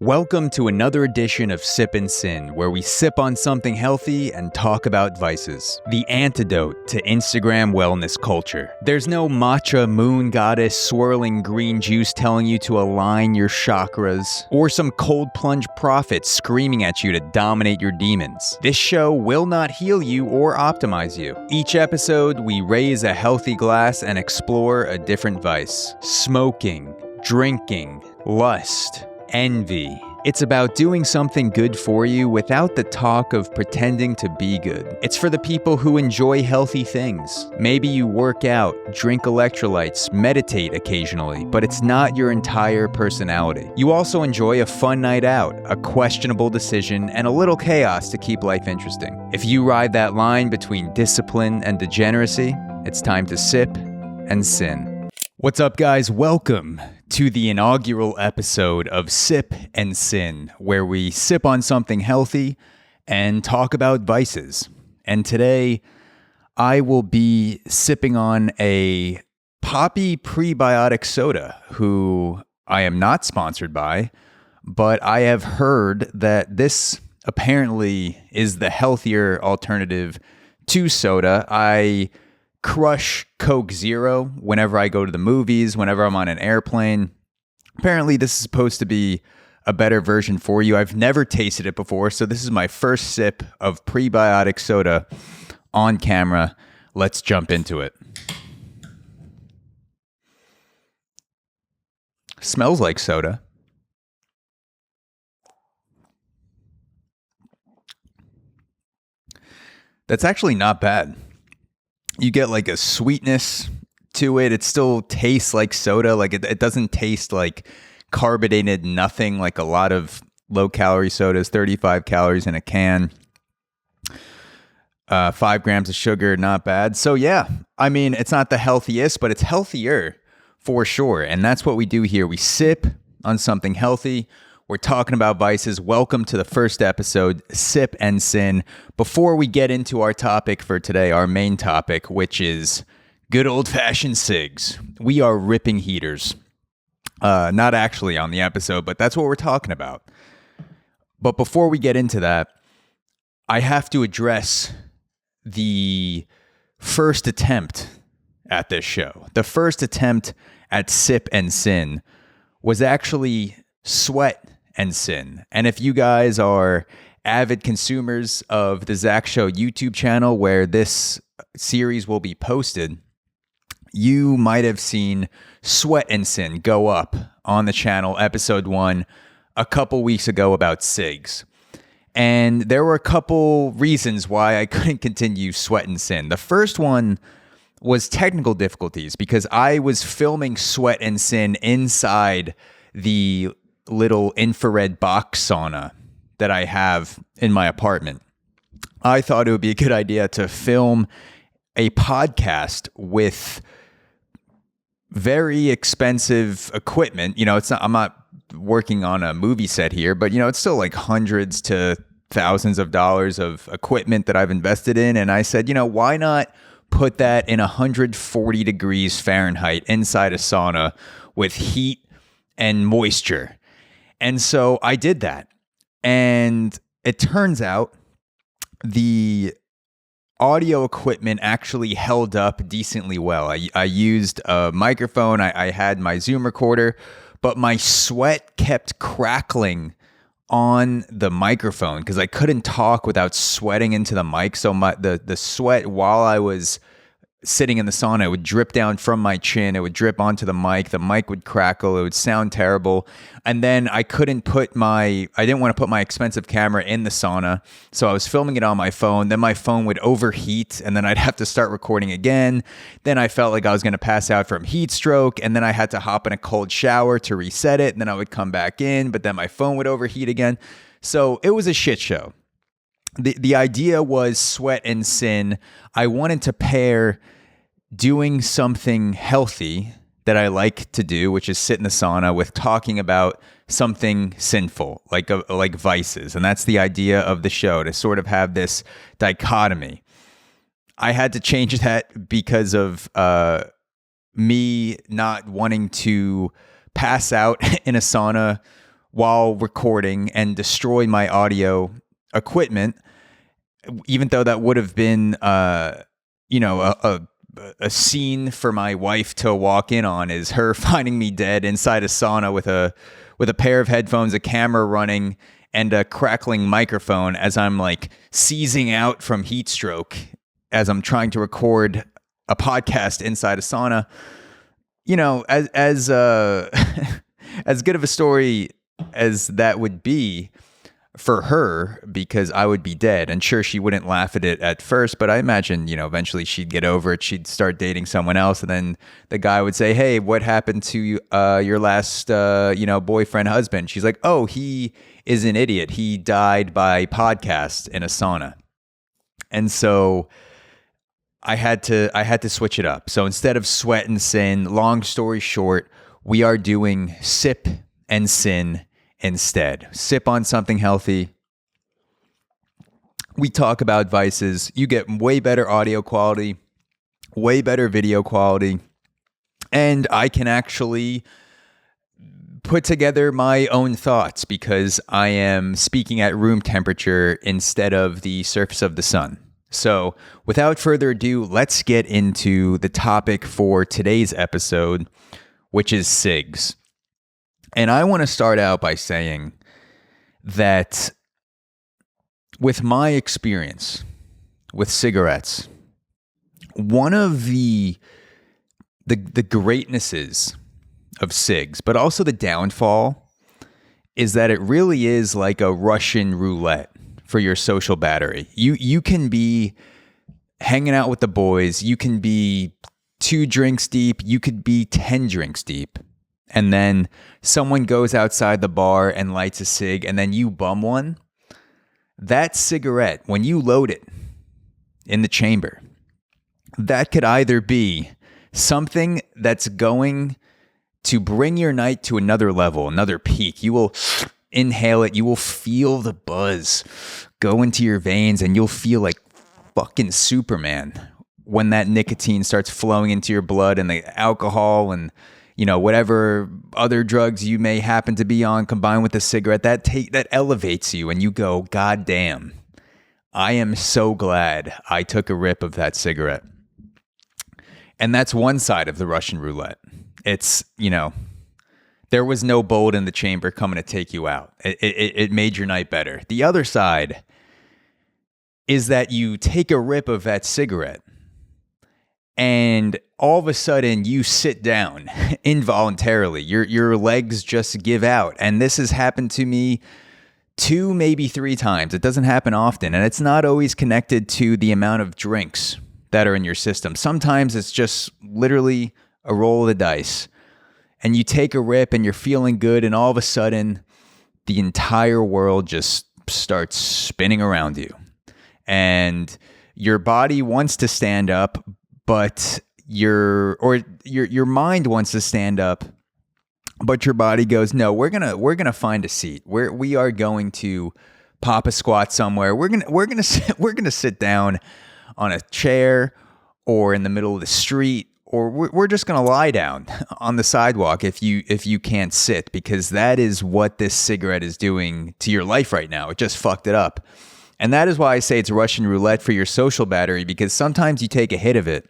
Welcome to another edition of Sip and Sin, where we sip on something healthy and talk about vices. The antidote to Instagram wellness culture. There's no matcha moon goddess swirling green juice telling you to align your chakras, or some cold plunge prophet screaming at you to dominate your demons. This show will not heal you or optimize you. Each episode, we raise a healthy glass and explore a different vice. Smoking, drinking, lust, envy. It's about doing something good for you without the talk of pretending to be good. It's for the people who enjoy healthy things. Maybe you work out, drink electrolytes, meditate occasionally, but it's not your entire personality. You also enjoy a fun night out, a questionable decision, and a little chaos to keep life interesting. If you ride that line between discipline and degeneracy, it's time to sip and sin. What's up, guys? Welcome to the inaugural episode of Sip and Sin, where we sip on something healthy and talk about vices. And today, I will be sipping on a Poppy prebiotic soda, who I am not sponsored by, but I have heard that this apparently is the healthier alternative to soda. I crush Coke Zero whenever I go to the movies, whenever I'm on an airplane. Apparently, this is supposed to be a better version for you. I've never tasted it before, so this is my first sip of prebiotic soda on camera. Let's jump into it. Smells like soda. That's actually not bad. You get like a sweetness to it. It still tastes like soda. Like it doesn't taste like carbonated nothing like a lot of low calorie sodas, 35 calories in a can, 5 grams of sugar, not bad. So yeah, I mean, it's not the healthiest, but it's healthier for sure. And that's what we do here. We sip on something healthy. We're talking about vices. Welcome to the first episode, Sip and Sin. Before we get into our topic for today, our main topic, which is good old-fashioned cigs. We are ripping heaters. Not actually on the episode, but that's what we're talking about. But before we get into that, I have to address the first attempt at this show. The first attempt at Sip and Sin was actually Sweat and Sin. And if you guys are avid consumers of the Zach Show YouTube channel where this series will be posted, you might have seen Sweat and Sin go up on the channel, episode 1, a couple weeks ago about Cigs. And there were a couple reasons why I couldn't continue Sweat and Sin. The first one was technical difficulties because I was filming Sweat and Sin inside the little infrared box sauna that I have in my apartment. I thought it would be a good idea to film a podcast with very expensive equipment. You know, I'm not working on a movie set here, but it's still like hundreds to thousands of dollars of equipment that I've invested in. And I said, why not put that in 140 degrees Fahrenheit inside a sauna with heat and moisture? And so I did that. And it turns out the audio equipment actually held up decently well. I used a microphone. I had my Zoom recorder, but my sweat kept crackling on the microphone because I couldn't talk without sweating into the mic. So the sweat while I was sitting in the sauna, it would drip down from my chin. It would drip onto the mic would crackle. It would sound terrible. And then I didn't want to put my expensive camera in the sauna. So I was filming it on my phone. Then my phone would overheat and then I'd have to start recording again. Then I felt like I was going to pass out from heat stroke. And then I had to hop in a cold shower to reset it. And then I would come back in, but then my phone would overheat again. So it was a shit show. The idea was Sweat and Sin. I wanted to pair doing something healthy that I like to do, which is sit in the sauna, with talking about something sinful, like vices. And that's the idea of the show, to sort of have this dichotomy. I had to change that because of me not wanting to pass out in a sauna while recording and destroy my audio equipment, even though that would have been, a scene for my wife to walk in on, is her finding me dead inside a sauna with a pair of headphones, a camera running, and a crackling microphone as I'm like seizing out from heat stroke as I'm trying to record a podcast inside a sauna. As as good of a story as that would be for her, because I would be dead, and sure, she wouldn't laugh at it at first, but I imagine, eventually she'd get over it. She'd start dating someone else, and then the guy would say, "Hey, what happened to your last, boyfriend, husband?" She's like, "Oh, he is an idiot. He died by podcast in a sauna." And so I had to switch it up. So instead of sweat and sin, long story short, we are doing sip and sin instead. Sip on something healthy. We talk about vices. You get way better audio quality, way better video quality, and I can actually put together my own thoughts because I am speaking at room temperature instead of the surface of the sun. So without further ado, let's get into the topic for today's episode, which is Cigs. And I want to start out by saying that with my experience with cigarettes, one of the greatnesses of Cigs, but also the downfall, is that it really is like a Russian roulette for your social battery. You can be hanging out with the boys, you can be 2 drinks deep, you could be 10 drinks deep. And then someone goes outside the bar and lights a cig, and then you bum one. That cigarette, when you load it in the chamber, that could either be something that's going to bring your night to another level, another peak. You will inhale it, you will feel the buzz go into your veins, and you'll feel like fucking Superman when that nicotine starts flowing into your blood, and the alcohol and whatever other drugs you may happen to be on combined with the cigarette, that elevates you, and you go, God damn, I am so glad I took a rip of that cigarette. And that's one side of the Russian roulette. It's, there was no bullet in the chamber coming to take you out. It made your night better. The other side is that you take a rip of that cigarette, and all of a sudden you sit down involuntarily. Your legs just give out. And this has happened to me 2, maybe 3 times. It doesn't happen often. And it's not always connected to the amount of drinks that are in your system. Sometimes it's just literally a roll of the dice. And you take a rip and you're feeling good. And all of a sudden the entire world just starts spinning around you. And your body wants to stand up, but your mind wants to stand up, but your body goes, no, we're gonna find a seat. We are going to pop a squat somewhere. We're gonna sit down on a chair or in the middle of the street, or we're just gonna lie down on the sidewalk if you can't sit, because that is what this cigarette is doing to your life right now. It just fucked it up. And that is why I say it's Russian roulette for your social battery, because sometimes you take a hit of it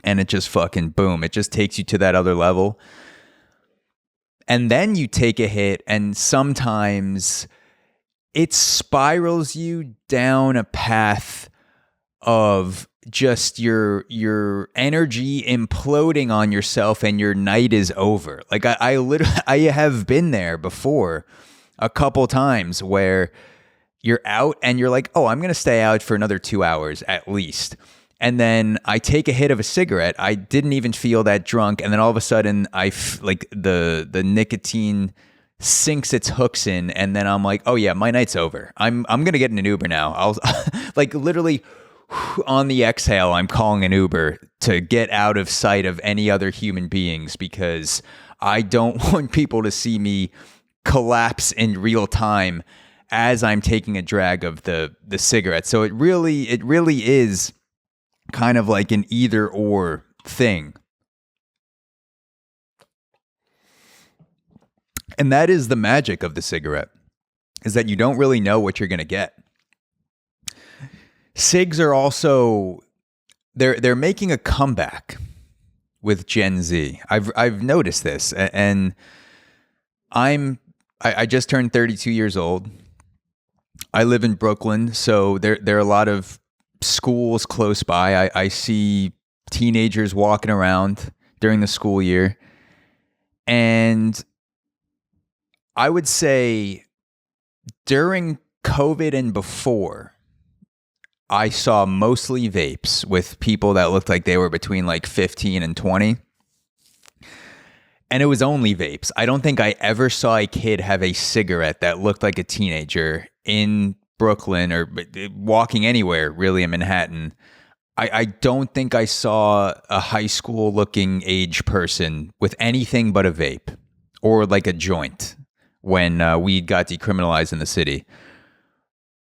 and it just fucking boom, it just takes you to that other level. And then you take a hit and sometimes it spirals you down a path of just your energy imploding on yourself and your night is over. Like I have been there before a couple times where you're out and you're like, oh, I'm going to stay out for another 2 hours at least. And then I take a hit of a cigarette. I didn't even feel that drunk. And then all of a sudden like the nicotine sinks its hooks in. And then I'm like, oh yeah, my night's over. I'm going to get in an Uber now. I'll like literally on the exhale, I'm calling an Uber to get out of sight of any other human beings, because I don't want people to see me collapse in real time as I'm taking a drag of the cigarette. So it really is kind of like an either or thing. And that is the magic of the cigarette, is that you don't really know what you're going to get. Cigs are also, they're making a comeback with Gen Z. I've noticed this, and I just turned 32 years old. I live in Brooklyn, so there are a lot of schools close by. I see teenagers walking around during the school year. And I would say during COVID and before, I saw mostly vapes with people that looked like they were between like 15 and 20. And it was only vapes. I don't think I ever saw a kid have a cigarette that looked like a teenager in Brooklyn or walking anywhere really in Manhattan. I don't think I saw a high school looking age person with anything but a vape or like a joint when weed got decriminalized in the city.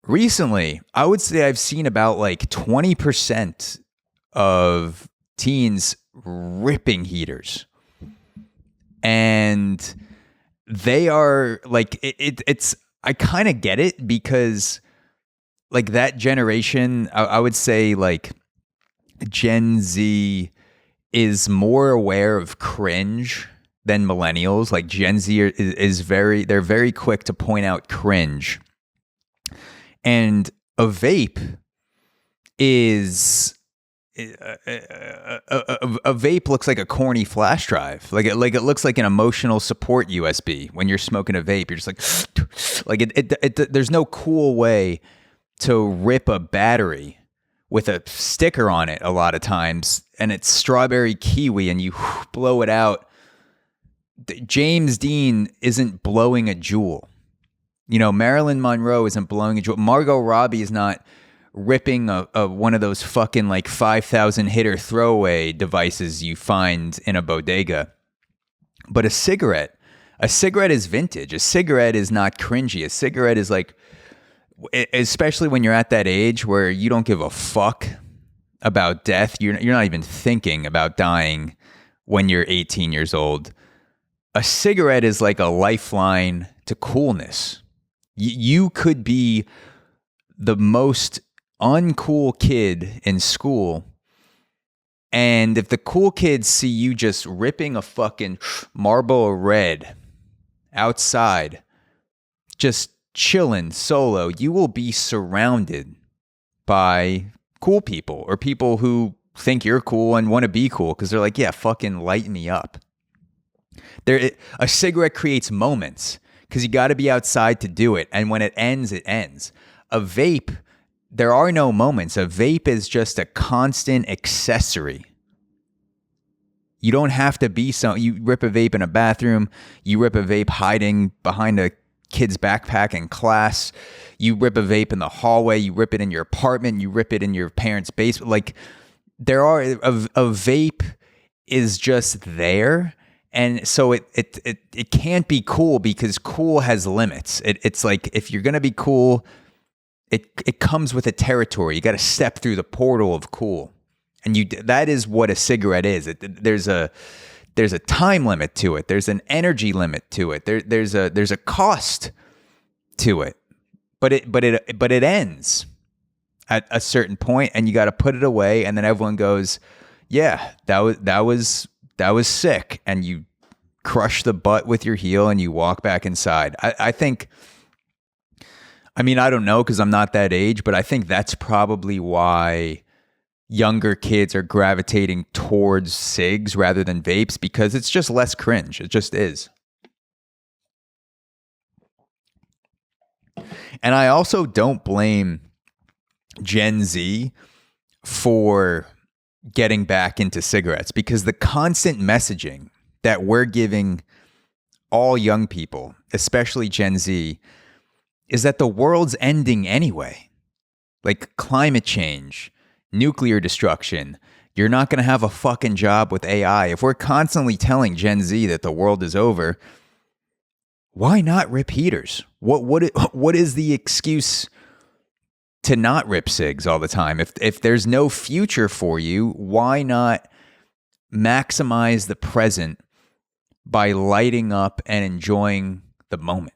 Recently, I would say I've seen about like 20% of teens ripping heaters. And they are like, it's, I kind of get it because like that generation, I would say like Gen Z is more aware of cringe than millennials. Like Gen Z they're very quick to point out cringe. And a vape is a vape looks like a corny flash drive. Like it looks like an emotional support USB. When you're smoking a vape, you're just like there's no cool way to rip a battery with a sticker on it a lot of times, and it's strawberry kiwi, and you blow it out. James Dean isn't blowing a jewel. You know, Marilyn Monroe isn't blowing a jewel. Margot Robbie is not ripping a one of those fucking like 5,000 hitter throwaway devices you find in a bodega. But a cigarette is vintage. A cigarette is not cringy. A cigarette is like, especially when you're at that age where you don't give a fuck about death. You're not even thinking about dying when you're 18 years old. A cigarette is like a lifeline to coolness. You could be the most uncool kid in school, and if the cool kids see you just ripping a fucking Marlboro Red outside, just chilling solo, you will be surrounded by cool people or people who think you're cool and want to be cool because they're like, yeah, fucking light me up. A cigarette creates moments because you got to be outside to do it. And when it ends, it ends. A vape, there are no moments. A vape is just a constant accessory. You don't have to be you rip a vape in a bathroom. You rip a vape hiding behind a kid's backpack in class. You rip a vape in the hallway. You rip it in your apartment. You rip it in your parents' basement. Like a vape is just there. And so it can't be cool because cool has limits. It's like if you're going to be cool, it comes with a territory. You got to step through the portal of cool. And that is what a cigarette is. There's a time limit to it. There's an energy limit to it. There's a cost to it. But it ends at a certain point, and you got to put it away, and then everyone goes, "Yeah, that was sick," and you crush the butt with your heel and you walk back inside. I think, I mean, I don't know because I'm not that age, but I think that's probably why younger kids are gravitating towards cigs rather than vapes, because it's just less cringe. It just is. And I also don't blame Gen Z for getting back into cigarettes, because the constant messaging that we're giving all young people, especially Gen Z, is that the world's ending anyway. Like climate change, nuclear destruction. You're not going to have a fucking job with AI. If we're constantly telling Gen Z that the world is over, why not rip heaters? What is the excuse to not rip cigs all the time? If there's no future for you, why not maximize the present by lighting up and enjoying the moment.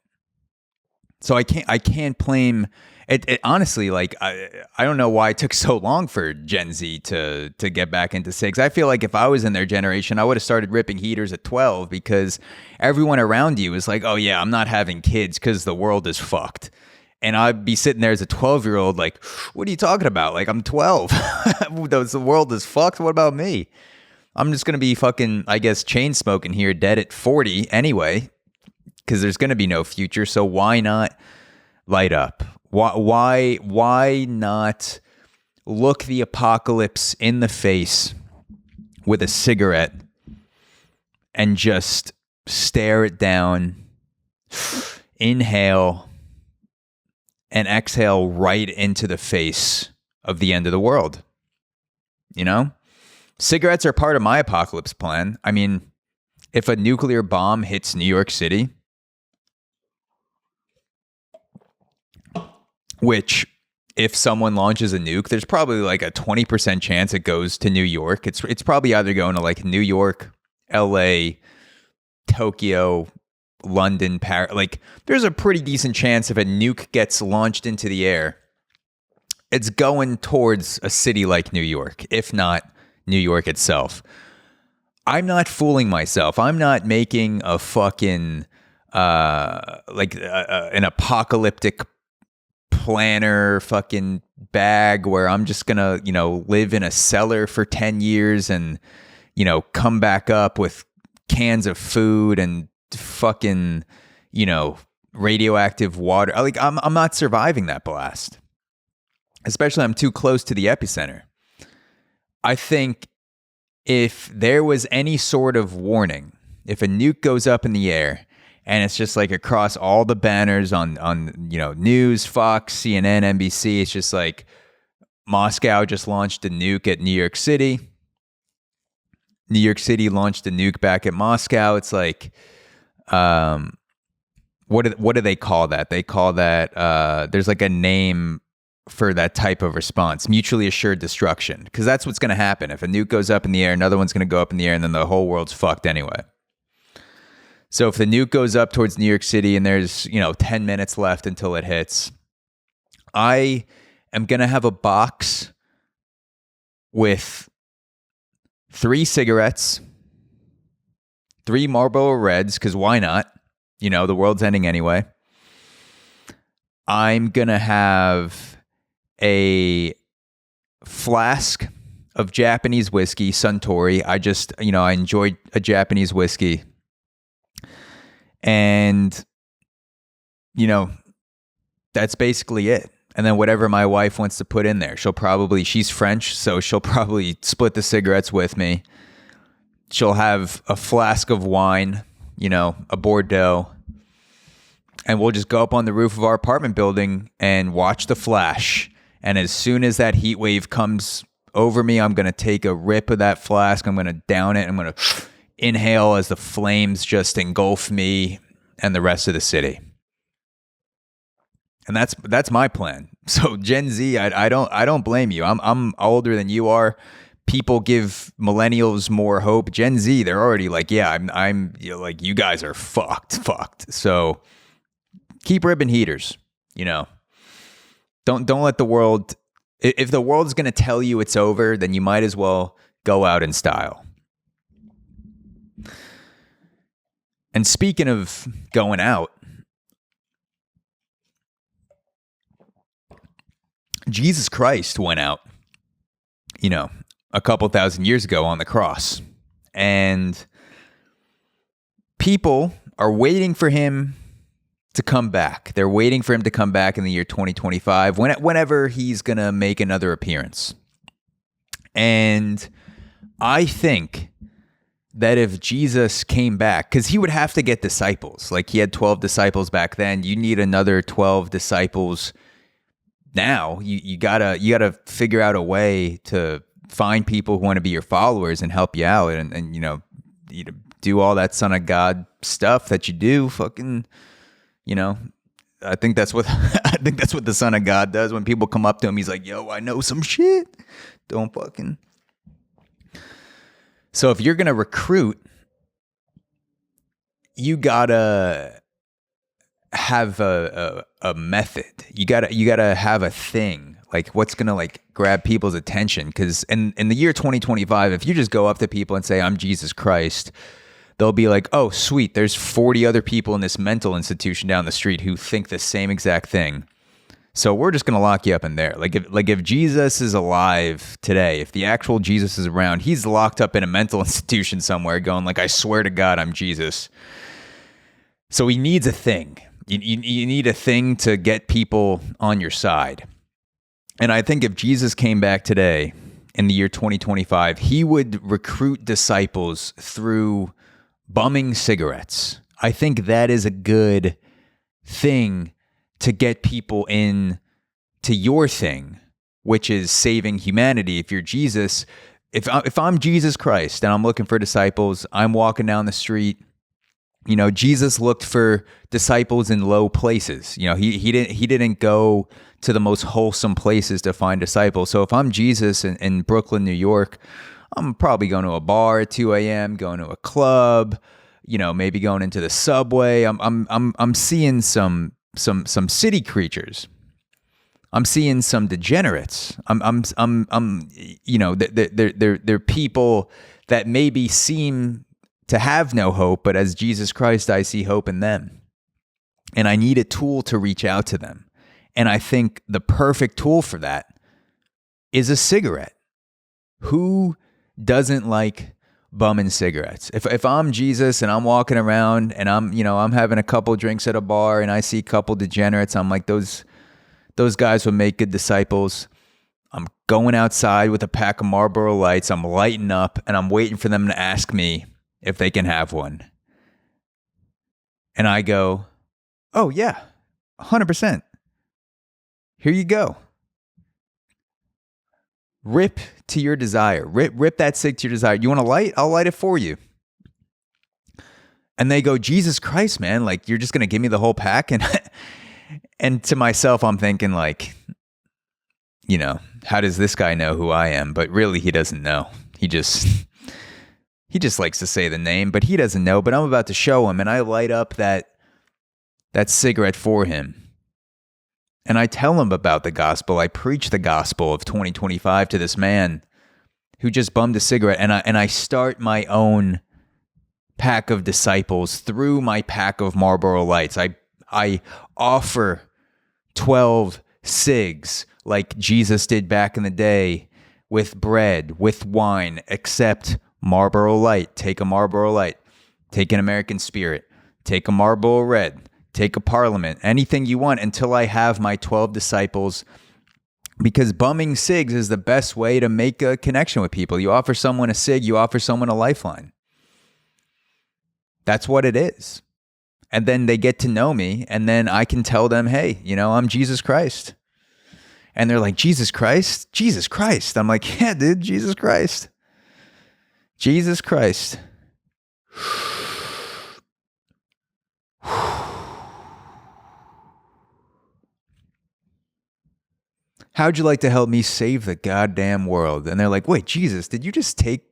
So I can't blame it honestly. Like I don't know why it took so long for Gen Z to get back into cigs. I feel like if I was in their generation, I would have started ripping heaters at 12 because everyone around you is like, oh yeah, I'm not having kids because the world is fucked. And I'd be sitting there as a 12-year-old like, what are you talking about? Like, I'm 12. The world is fucked. What about me? I'm just going to be fucking, I guess, chain smoking here, dead at 40 anyway, because there's going to be no future. So why not light up? Why not look the apocalypse in the face with a cigarette and just stare it down, inhale, and exhale right into the face of the end of the world? You know? Cigarettes are part of my apocalypse plan. I mean, if a nuclear bomb hits New York City, which if someone launches a nuke, there's probably like a 20% chance it goes to New York. It's probably either going to like New York, LA, Tokyo, London, Paris. Like, there's a pretty decent chance if a nuke gets launched into the air, it's going towards a city like New York, if not New York itself. I'm not fooling myself. I'm not making a fucking an apocalyptic planner fucking bag where I'm just gonna, live in a cellar for 10 years and, come back up with cans of food and fucking, radioactive water. Like, I'm not surviving that blast. Especially I'm too close to the epicenter. I think if there was any sort of warning, if a nuke goes up in the air and it's just like across all the banners on news, Fox, CNN, NBC, it's just like Moscow just launched a nuke at New York City. New York City launched a nuke back at Moscow. It's like, what do they call that? They call that there's like a name for that type of response, mutually assured destruction, because that's what's going to happen. If a nuke goes up in the air, another one's going to go up in the air, and then the whole world's fucked anyway. So if the nuke goes up towards New York City and there's 10 minutes left until it hits, I am going to have a box with 3 cigarettes, 3 Marlboro Reds, because why not? The world's ending anyway. I'm going to have a flask of Japanese whiskey, Suntory. I enjoyed a Japanese whiskey. And, that's basically it. And then whatever my wife wants to put in there, she's French, so she'll probably split the cigarettes with me. She'll have a flask of wine, a Bordeaux. And we'll just go up on the roof of our apartment building and watch The Flash. And as soon as that heat wave comes over me, I'm going to take a rip of that flask. I'm going to down it. I'm going to inhale as the flames just engulf me and the rest of the city. And that's my plan. So Gen Z, I don't blame you. I'm older than you are. People give millennials more hope. Gen Z, they're already like, yeah, I'm like, you guys are fucked. So keep ripping heaters, Don't let the world, if the world's going to tell you it's over, then you might as well go out in style. And speaking of going out, Jesus Christ went out, a couple thousand years ago on the cross. And people are waiting for him to come back. They're waiting for him to come back in the year 2025, whenever he's going to make another appearance. And I think that if Jesus came back, because he would have to get disciples. Like, he had 12 disciples back then. You need another 12 disciples now. You gotta figure out a way to find people who want to be your followers and help you out and do all that Son of God stuff that you do. Fucking, I think that's what the Son of God does. When people come up to him, he's like, yo, I know some shit. Don't fucking. So if you're going to recruit, you gotta have a method. You gotta have a thing, like what's gonna like grab people's attention. Because in the year 2025, if you just go up to people and say, I'm Jesus Christ, they'll be like, oh, sweet, there's 40 other people in this mental institution down the street who think the same exact thing. So we're just going to lock you up in there. If Jesus is alive today, if the actual Jesus is around, he's locked up in a mental institution somewhere going like, I swear to God, I'm Jesus. So he needs a thing. You need a thing to get people on your side. And I think if Jesus came back today in the year 2025, he would recruit disciples through bumming cigarettes. I think that is a good thing to get people in to your thing, which is saving humanity. If you're Jesus, if I'm Jesus Christ and I'm looking for disciples, I'm walking down the street. You know, Jesus looked for disciples in low places. You know, he didn't go to the most wholesome places to find disciples. So if I'm Jesus in Brooklyn, New York, I'm probably going to a bar at 2 a.m., going to a club, you know, maybe going into the subway. I'm seeing some city creatures. I'm seeing some degenerates. I'm you know, they're people that maybe seem to have no hope, but as Jesus Christ, I see hope in them. And I need a tool to reach out to them. And I think the perfect tool for that is a cigarette. Who doesn't like bumming cigarettes? If I'm Jesus and I'm walking around and I'm having a couple drinks at a bar and I see a couple degenerates, I'm like, those guys would make good disciples. I'm going outside with a pack of Marlboro Lights. I'm lighting up and I'm waiting for them to ask me if they can have one. And I go, oh yeah, 100%. Here you go. Rip to your desire. Rip that cig to your desire. You want a light? I'll light it for you. And they go, Jesus Christ, man, like you're just going to give me the whole pack? And to myself, I'm thinking like, you know, how does this guy know who I am? But really, he doesn't know. He just likes to say the name, but he doesn't know. But I'm about to show him, and I light up that cigarette for him. And I tell him about the gospel. I preach the gospel of 2025 to this man who just bummed a cigarette. And I start my own pack of disciples through my pack of Marlboro Lights. I offer 12 cigs like Jesus did back in the day with bread, with wine, except Marlboro Light. Take a Marlboro Light. Take an American Spirit. Take a Marlboro Red. Take a Parliament, anything you want until I have my 12 disciples, because bumming cigs is the best way to make a connection with people. You offer someone a cig, you offer someone a lifeline. That's what it is. And then they get to know me, and then I can tell them, hey, you know, I'm Jesus Christ. And they're like, Jesus Christ? Jesus Christ. I'm like, yeah, dude, Jesus Christ. Jesus Christ. How'd you like to help me save the goddamn world? And they're like, wait, Jesus, did you just take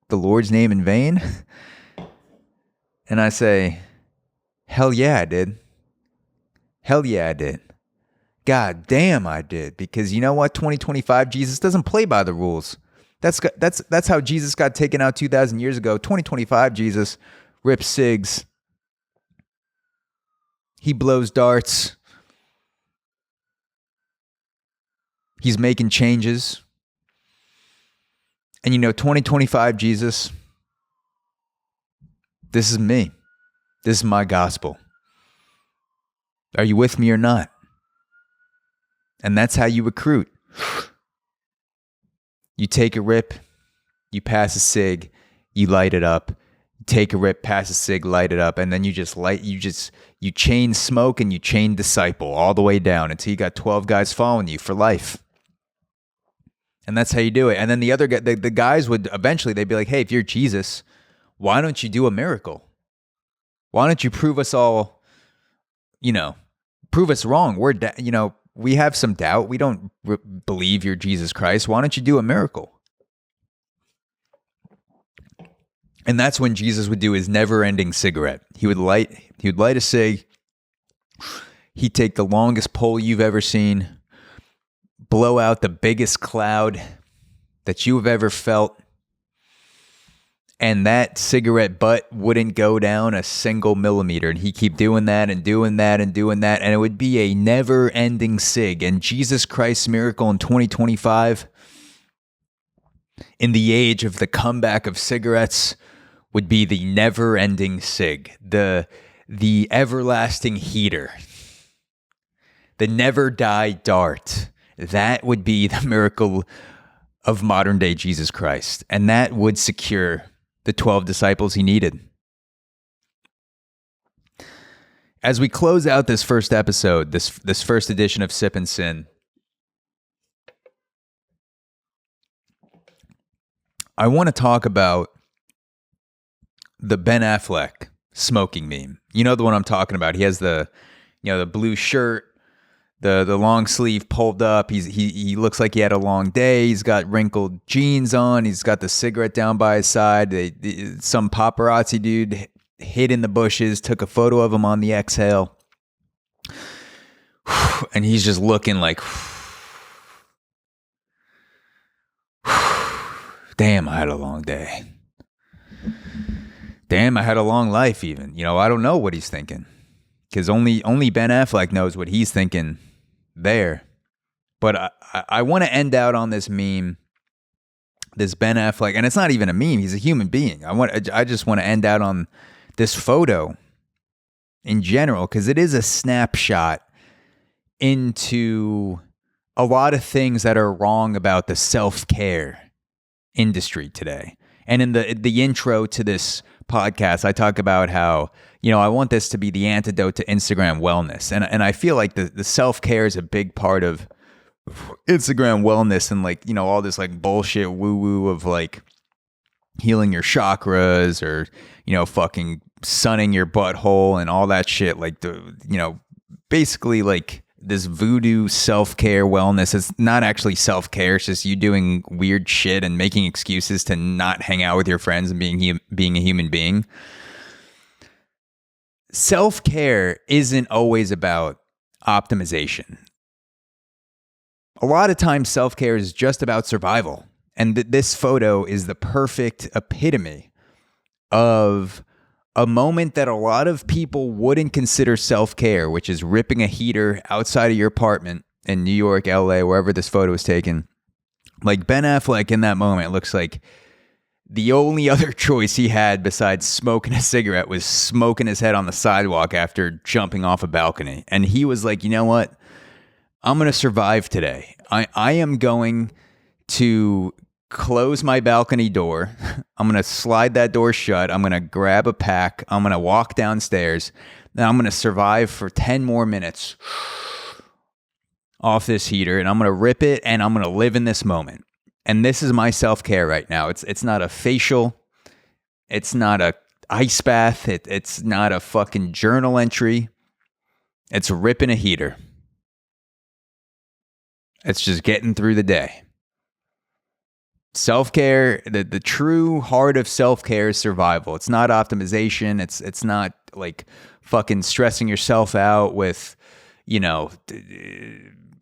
the Lord's name in vain? And I say, hell yeah, I did. Hell yeah, I did. God damn, I did. Because you know what? 2025, Jesus doesn't play by the rules. That's how Jesus got taken out 2,000 years ago. 2025, Jesus rips cigs. He blows darts. He's making changes. And you know, 2025, Jesus, this is me. This is my gospel. Are you with me or not? And that's how you recruit. You take a rip, you pass a cig, you light it up. Take a rip, pass a cig, light it up, and then you chain smoke and you chain disciple all the way down until you got 12 guys following you for life. And that's how you do it. And then the other guy, the guys would eventually, they'd be like, hey, if you're Jesus, why don't you do a miracle? Why don't you prove us all, you know, prove us wrong? We have some doubt. We don't believe you're Jesus Christ. Why don't you do a miracle? And that's when Jesus would do his never-ending cigarette. He would light a cig, He'd take the longest pole you've ever seen, blow out the biggest cloud that you have ever felt, and that cigarette butt wouldn't go down a single millimeter. And he'd keep doing that and doing that and doing that. And it would be a never-ending cig. And Jesus Christ's miracle in 2025, in the age of the comeback of cigarettes, would be the never-ending cig. The everlasting heater. The never-die dart. That would be the miracle of modern-day Jesus Christ. And that would secure the 12 disciples he needed. As we close out this first episode, this first edition of Sip and Sin, I want to talk about the Ben Affleck smoking meme. You know the one I'm talking about. He has the blue shirt, the long sleeve pulled up. He looks like he had a long day. He's got wrinkled jeans on. He's got the cigarette down by his side. Some paparazzi dude hid in the bushes, took a photo of him on the exhale. And he's just looking like, damn, I had a long day. Damn, I had a long life even. I don't know what he's thinking. Because only Ben Affleck knows what he's thinking there. But I want to end out on this meme, this Ben Affleck, and it's not even a meme. He's a human being. I just want to end out on this photo in general, because it is a snapshot into a lot of things that are wrong about the self-care industry today. And in the intro to this podcast, I talk about how, I want this to be the antidote to Instagram wellness. And I feel like the self-care is a big part of Instagram wellness, and all this bullshit woo-woo of healing your chakras or, fucking sunning your butthole and all that shit. Basically this voodoo self-care wellness. It's not actually self-care. It's just you doing weird shit and making excuses to not hang out with your friends and being a human being. Self-care isn't always about optimization. A lot of times self-care is just about survival. And this photo is the perfect epitome of a moment that a lot of people wouldn't consider self-care, which is ripping a heater outside of your apartment in New York, LA, wherever this photo was taken. Ben Affleck in that moment looks like the only other choice he had besides smoking a cigarette was smoking his head on the sidewalk after jumping off a balcony. And he was like, you know what? I'm going to survive today. I am going to close my balcony door. I'm going to slide that door shut. I'm going to grab a pack. I'm going to walk downstairs. Then I'm going to survive for 10 more minutes off this heater, and I'm going to rip it, and I'm going to live in this moment. And this is my self-care right now. It's not a facial. It's not a ice bath. It's not a fucking journal entry. It's ripping a heater. It's just getting through the day. Self-care, the true heart of self-care is survival. It's not optimization. It's not fucking stressing yourself out with,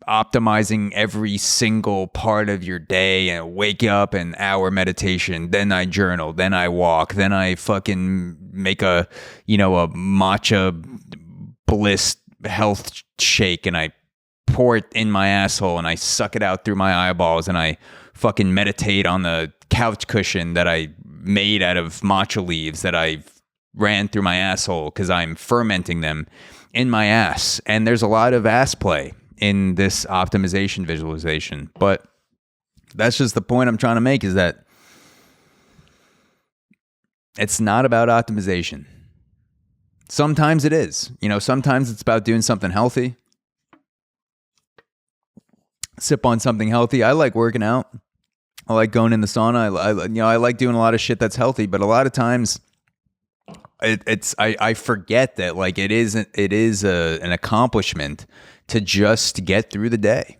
optimizing every single part of your day and wake up and hour meditation. Then I journal. Then I walk. Then I fucking make a matcha bliss health shake and I pour it in my asshole and I suck it out through my eyeballs and I fucking meditate on the couch cushion that I made out of matcha leaves that I ran through my asshole because I'm fermenting them in my ass. And there's a lot of ass play in this optimization visualization. But that's just the point I'm trying to make, is that it's not about optimization. Sometimes it is. Sometimes it's about doing something healthy. Sip on something healthy. I like working out. I like going in the sauna. I like doing a lot of shit that's healthy, but a lot of times I forget that it is an accomplishment to just get through the day.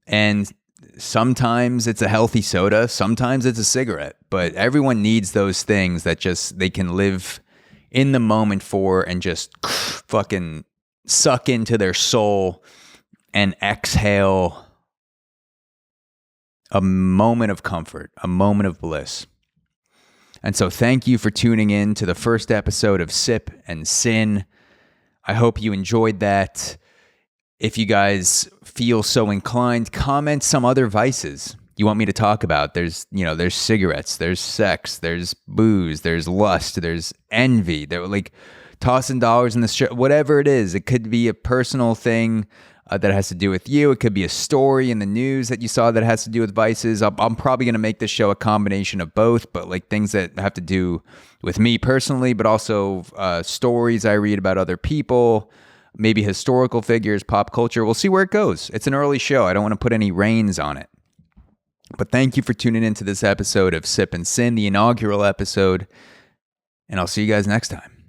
And sometimes it's a healthy soda, sometimes it's a cigarette, but everyone needs those things that just they can live in the moment for and just fucking suck into their soul and exhale a moment of comfort, a moment of bliss. And so thank you for tuning in to the first episode of Sip and Sin. I hope you enjoyed that. If you guys feel so inclined, comment some other vices you want me to talk about. There's cigarettes, there's sex, there's booze, there's lust, there's envy. They're like tossing dollars in the street, whatever it is. It could be a personal thing that has to do with you. It could be a story in the news that you saw that has to do with vices. I'm probably going to make this show a combination of both, but like things that have to do with me personally, but also stories I read about other people, maybe historical figures, pop culture. We'll see where it goes. It's an early show. I don't want to put any reins on it. But thank you for tuning into this episode of Sip and Sin, the inaugural episode, and I'll see you guys next time.